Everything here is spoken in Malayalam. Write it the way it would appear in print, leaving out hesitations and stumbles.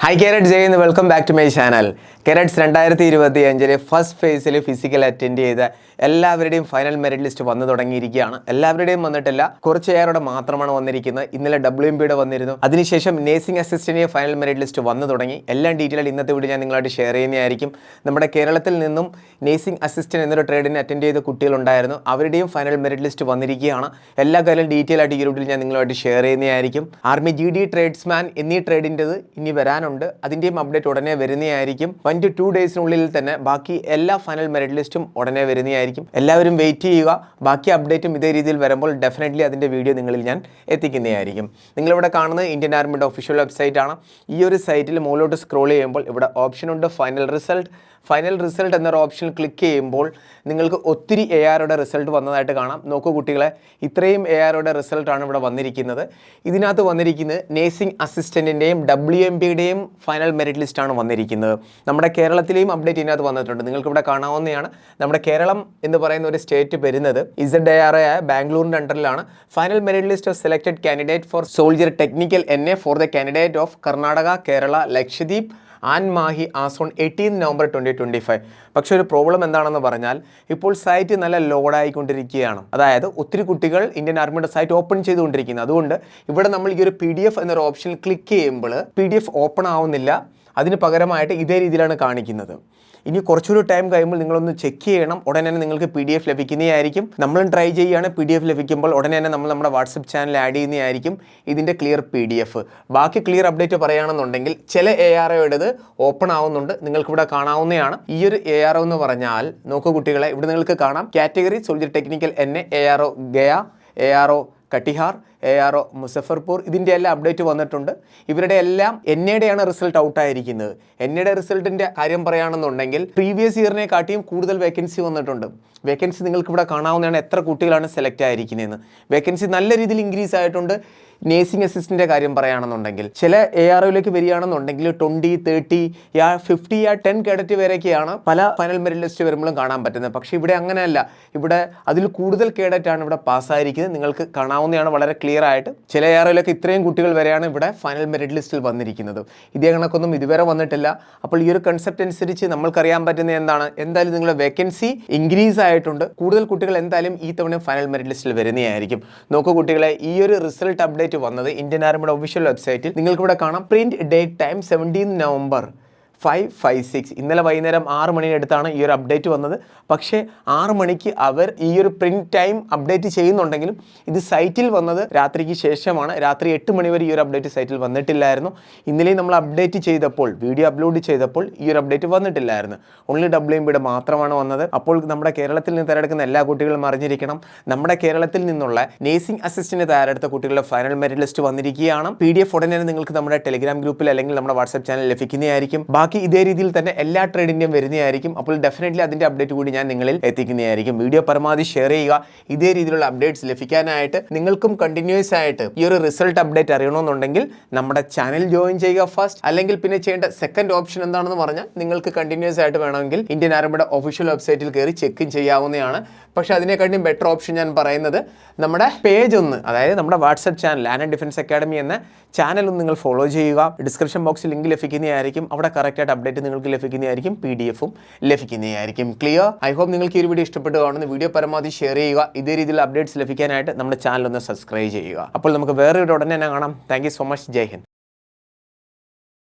Hi Carrots, welcome back to my channel. Carrots 2025 first ഫേസിൽ ഫിസിക്കൽ അറ്റൻഡ് ചെയ്ത എല്ലാവരുടെയും ഫൈനൽ മെറിറ്റ് ലിസ്റ്റ് വന്നു തുടങ്ങിയിരിക്കുകയാണ്. എല്ലാവരുടെയും വന്നിട്ടില്ല, കുറച്ച് പേരുടെ മാത്രമാണ് വന്നിരിക്കുന്നത്. ഇന്നലെ WMBയുടെ വന്നിരുന്നു. അതിനുശേഷം nursing assistant final merit list വന്നു തുടങ്ങി. എല്ലാം ഡീറ്റെയിൽ ഇന്നത്തെ വീഡിയോ ഞാൻ നിങ്ങളായിട്ട് ഷെയർ ചെയ്യുന്നതായിരിക്കും. നമ്മുടെ കേരളത്തിൽ നിന്നും നേഴ്സിംഗ് അസിസ്റ്റന്റ് എന്നൊരു ട്രേഡിന് അറ്റൻഡ് ചെയ്ത കുട്ടികളുണ്ടായിരുന്നു. അവരുടെയും ഫൈനൽ മെറിറ്റ് ലിസ്റ്റ് വന്നിരിക്കുകയാണ്. എല്ലാ കാര്യം ഡീറ്റെയിൽ ആയിട്ട് ഈ വീഡിയോയിൽ ഞാൻ നിങ്ങളുമായിട്ട് ഷെയർ ചെയ്യുന്നതായിരിക്കും. ആർമി GD ട്രേഡ്സ്മാൻ എന്നീ ട്രേഡിൻ്റെത് ഇനി വരാനുണ്ട്. അതിൻ്റെയും അപ്ഡേറ്റ് ഉടനെ വരുന്നതായിരിക്കും. 1 to 2 ഡേയ്സിനുള്ളിൽ തന്നെ ബാക്കി എല്ലാ ഫൈനൽ മെറിറ്റ് ലിസ്റ്റും ഉടനെ വരുന്നതായിരിക്കും. എല്ലാവരും വെയിറ്റ് ചെയ്യുക. ബാക്കി അപ്ഡേറ്റും ഇതേ രീതിയിൽ വരുമ്പോൾ ഡെഫിനറ്റ്ലി അതിൻ്റെ വീഡിയോ നിങ്ങളിൽ ഞാൻ എത്തിക്കുന്നതായിരിക്കും. നിങ്ങളിവിടെ കാണുന്നത് ഇന്ത്യൻ ആർമിയുടെ ഒഫീഷ്യൽ വെബ്സൈറ്റ് ആണ്. ഈ ഒരു സൈറ്റിൽ മുകളിലോട്ട് സ്ക്രോൾ ചെയ്യുമ്പോൾ ഇവിടെ ഓപ്ഷൻ ഉണ്ട് ഫൈനൽ റിസൾട്ട്. ഫൈനൽ റിസൾട്ട് എന്നൊരു ഓപ്ഷൻ ക്ലിക്ക് ചെയ്യുമ്പോൾ നിങ്ങൾക്ക് ഒത്തിരി ARയുടെ റിസൾട്ട് വന്നതായിട്ട് കാണാം. നോക്കൂ കുട്ടികളെ, ഇത്രയും ARയുടെ റിസൾട്ടാണ് ഇവിടെ വന്നിരിക്കുന്നത്. ഇതിനകത്ത് വന്നിരിക്കുന്നത് നേഴ്സിംഗ് അസിസ്റ്റൻറ്റിൻ്റെയും WMBയുടെയും ഫൈനൽ മെറിറ്റ് ലിസ്റ്റാണ് വന്നിരിക്കുന്നത്. നമ്മുടെ കേരളത്തിലെയും അപ്ഡേറ്റ് ഇതിനകത്ത് വന്നിട്ടുണ്ട്. നിങ്ങൾക്ക് ഇവിടെ കാണാവുന്നതാണ്. നമ്മുടെ കേരളം എന്ന് പറയുന്ന ഒരു സ്റ്റേറ്റ് വരുന്നത് ZARA ആയ ബാംഗ്ലൂരിൻ്റെ അണ്ടറിലാണ്. Final merit list of selected candidate for soldier technical NA for the candidate of Karnataka, Kerala, Lakshadweep and Mahe as on 18 November 2025. പക്ഷേ ഒരു പ്രോബ്ലം എന്താണെന്ന് പറഞ്ഞാൽ ഇപ്പോൾ സൈറ്റ് നല്ല ലോഡായിക്കൊണ്ടിരിക്കുകയാണ്. അതായത് ഒത്തിരി കുട്ടികൾ ഇന്ത്യൻ ആർമിയുടെ സൈറ്റ് ഓപ്പൺ ചെയ്തുകൊണ്ടിരിക്കുന്നത്. അതുകൊണ്ട് ഇവിടെ നമ്മൾ ഈ ഒരു PDF എന്നൊരു ഓപ്ഷൻ ക്ലിക്ക് ചെയ്യുമ്പോൾ PDF ഓപ്പൺ ആവുന്നില്ല. അതിന് പകരമായിട്ട് ഇതേ രീതിയിലാണ് കാണിക്കുന്നത്. ഇനി കുറച്ചൊരു ടൈം കഴിയുമ്പോൾ നിങ്ങളൊന്ന് ചെക്ക് ചെയ്യണം. ഉടനെ തന്നെ നിങ്ങൾക്ക് PDF ലഭിക്കുന്നതായിരിക്കും. നമ്മളും ട്രൈ ചെയ്യുകയാണ്. PDF ലഭിക്കുമ്പോൾ ഉടനെ തന്നെ നമ്മൾ നമ്മുടെ വാട്സപ്പ് ചാനൽ ആഡ് ചെയ്യുന്നതായിരിക്കും ഇതിൻ്റെ ക്ലിയർ PDF. ബാക്കി ക്ലിയർ അപ്ഡേറ്റ് പറയുകയാണെന്നുണ്ടെങ്കിൽ ചില AROയുടേത് ഓപ്പൺ ആവുന്നുണ്ട്. നിങ്ങൾക്കിവിടെ കാണാവുന്നതാണ്. ഈ ഒരു ARO എന്ന് പറഞ്ഞാൽ നോക്കൂ കുട്ടികളെ, ഇവിടെ നിങ്ങൾക്ക് കാണാം category soldier technical NA, ARO Gaya, ARO കട്ടിഹാർ, ARO Muzaffarpur. ഇതിൻ്റെ എല്ലാം അപ്ഡേറ്റ് വന്നിട്ടുണ്ട്. ഇവരുടെ എല്ലാം NAയുടെയാണ് റിസൾട്ട് ഔട്ടായിരിക്കുന്നത്. NAയുടെ റിസൾട്ടിൻ്റെ കാര്യം പറയുകയാണെന്നുണ്ടെങ്കിൽ പ്രീവിയസ് ഇയറിനെ കാട്ടിയും കൂടുതൽ വേക്കൻസി വന്നിട്ടുണ്ട്. വേക്കൻസി നിങ്ങൾക്ക് ഇവിടെ കാണാവുന്നതാണ് എത്ര കുട്ടികളാണ് സെലക്ട് ആയിരിക്കുന്നതെന്ന്. വേക്കൻസി നല്ല രീതിയിൽ ഇൻക്രീസ് ആയിട്ടുണ്ട്. നേഴ്സിംഗ് അസിസ്റ്റൻ്റെ കാര്യം പറയുകയാണെന്നുണ്ടെങ്കിൽ ചില AROയിലേക്ക് വരികയാണെന്നുണ്ടെങ്കിൽ 20, 30, 50, 10 കേഡറ്റ് വരെയൊക്കെയാണ് പല ഫൈനൽ മെറിറ്റ് ലിസ്റ്റ് വരുമ്പോഴും കാണാൻ പറ്റുന്നത്. പക്ഷേ ഇവിടെ അങ്ങനെയല്ല. ഇവിടെ അതിൽ കൂടുതൽ കേഡറ്റാണ് ഇവിടെ പാസ്സായിരിക്കുന്നത്. നിങ്ങൾക്ക് കാണാവുന്നതാണ് വളരെ ക്ലിയർ ആയിട്ട്. ചില AROയിലേക്ക് ഇത്രയും കുട്ടികൾ വരെയാണ് ഇവിടെ ഫൈനൽ മെറിറ്റ് ലിസ്റ്റിൽ വന്നിരിക്കുന്നത്. ഇതേ കണക്കൊന്നും ഇതുവരെ വന്നിട്ടില്ല. അപ്പോൾ ഈ ഒരു കൺസെപ്റ്റ് അനുസരിച്ച് നമ്മൾക്കറിയാൻ പറ്റുന്നത് എന്താണ്, എന്തായാലും നിങ്ങളുടെ വേക്കൻസി ഇൻക്രീസ് ആയിട്ടുണ്ട്. കൂടുതൽ കുട്ടികൾ എന്തായാലും ഈ തവണ ഫൈനൽ മെറിറ്റ് ലിസ്റ്റിൽ വരുന്നതായിരിക്കും. നോക്കൂ കുട്ടികളെ, ഈ ഒരു റിസൾട്ട് അപ്ഡേറ്റ് വന്നത് ഇന്ത്യൻ ആർമിയുടെ ഒഫീഷ്യൽ വെബ്സൈറ്റിൽ നിങ്ങൾക്ക് ഇവിടെ കാണാം. Print date time 17 November 5:56. ഇന്നലെ വൈകുന്നേരം 6 മണിയുടെ ഈ ഒരു അപ്ഡേറ്റ് വന്നത്. പക്ഷേ 6 മണിക്ക് അവർ ഈ ഒരു പ്രിന്റ് ടൈം അപ്ഡേറ്റ് ചെയ്യുന്നുണ്ടെങ്കിലും ഇത് സൈറ്റിൽ വന്നത് രാത്രിക്ക് ശേഷമാണ്. രാത്രി 8 മണി വരെ ഈ ഒരു അപ്ഡേറ്റ് സൈറ്റിൽ വന്നിട്ടില്ലായിരുന്നു. ഇന്നലെ നമ്മൾ അപ്ഡേറ്റ് ചെയ്തപ്പോൾ, വീഡിയോ അപ്ലോഡ് ചെയ്തപ്പോൾ ഈ ഒരു അപ്ഡേറ്റ് വന്നിട്ടില്ലായിരുന്നു. ഓൺലി WMBയുടെ മാത്രമാണ് വന്നത്. അപ്പോൾ നമ്മുടെ കേരളത്തിൽ നിന്ന് തയ്യാറെടുക്കുന്ന എല്ലാ കുട്ടികളും അറിഞ്ഞിരിക്കണം, നമ്മുടെ കേരളത്തിൽ നിന്നുള്ള നേഴ്സിംഗ് അസിസ്റ്റന്റ് തയ്യാറെടുത്ത കുട്ടികളുടെ ഫൈനൽ മെറിറ്റ് ലിസ്റ്റ് വന്നിരിക്കുകയാണ്. PDF ഉടനെ നിങ്ങൾക്ക് നമ്മുടെ ടെലിഗ്രാം ഗ്രൂപ്പിൽ അല്ലെങ്കിൽ നമ്മുടെ വാട്സ്ആപ്പ് ചാനൽ ലഭിക്കുന്നതായിരിക്കും. ബാക്കി ഇതേ രീതിയിൽ തന്നെ എല്ലാ ട്രേഡിൻ്റെയും വരുന്നതായിരിക്കും. അപ്പോൾ ഡെഫിനറ്റ്ലി അതിൻ്റെ അപ്ഡേറ്റ് കൂടി ഞാൻ നിങ്ങളിൽ എത്തിക്കുന്നതായിരിക്കും. വീഡിയോ പരമാവധി ഷെയർ ചെയ്യുക. ഇതേ രീതിയിലുള്ള അപ്ഡേറ്റ്സ് ലഭിക്കാനായിട്ട് നിങ്ങൾക്കും കണ്ടിന്യൂസ് ആയിട്ട് ഈ ഒരു റിസൾട്ട് അപ്ഡേറ്റ് അറിയണമെന്നുണ്ടെങ്കിൽ നമ്മുടെ ചാനൽ ജോയിൻ ചെയ്യുക ഫസ്റ്റ്. അല്ലെങ്കിൽ പിന്നെ ചെയ്യേണ്ട സെക്കൻഡ് ഓപ്ഷൻ എന്താണെന്ന് പറഞ്ഞാൽ നിങ്ങൾക്ക് കണ്ടിന്യൂസ് ആയിട്ട് വേണമെങ്കിൽ ഇന്ത്യൻ ആർമിയുടെ ഒഫീഷ്യൽ വെബ്സൈറ്റിൽ കയറി ചെക്ക് ചെയ്യാവുന്നതാണ്. പക്ഷേ അതിനെക്കാട്ടിയും ബെറ്റർ ഓപ്ഷൻ ഞാൻ പറയുന്നത് നമ്മുടെ പേജ് ഒന്ന്, അതായത് നമ്മുടെ WhatsApp channel land defence academy എന്ന ചാനൽ ഒന്ന് നിങ്ങൾ ഫോളോ ചെയ്യുക. ഡിസ്ക്രിപ്ഷൻ ബോക്സിൽ ലിങ്ക് ലഭിക്കുന്നതായിരിക്കും. അവിടെ കറക്റ്റായിട്ട് അപ്ഡേറ്റ് നിങ്ങൾക്ക് ലഭിക്കുന്നതായിരിക്കും. PDFും ലഭിക്കുന്നതായിരിക്കും. ക്ലിയർ? ഐ ഹോപ്പ് നിങ്ങൾക്ക് ഈ ഒരു വീഡിയോ ഇഷ്ടപ്പെട്ട് കാണുന്നു. വീഡിയോ പരമാവധി ഷെയർ ചെയ്യുക. ഇതേ രീതിയിലുള്ള അപ്ഡേറ്റ്സ് ലഭിക്കാനായിട്ട് നമ്മുടെ ചാനൽ ഒന്ന് സബ്സ്ക്രൈബ് ചെയ്യുക. അപ്പോൾ നമുക്ക് വേറെ ഒരു ഉടനെ തന്നെ കാണാം. Thank you so much. Jai Hind.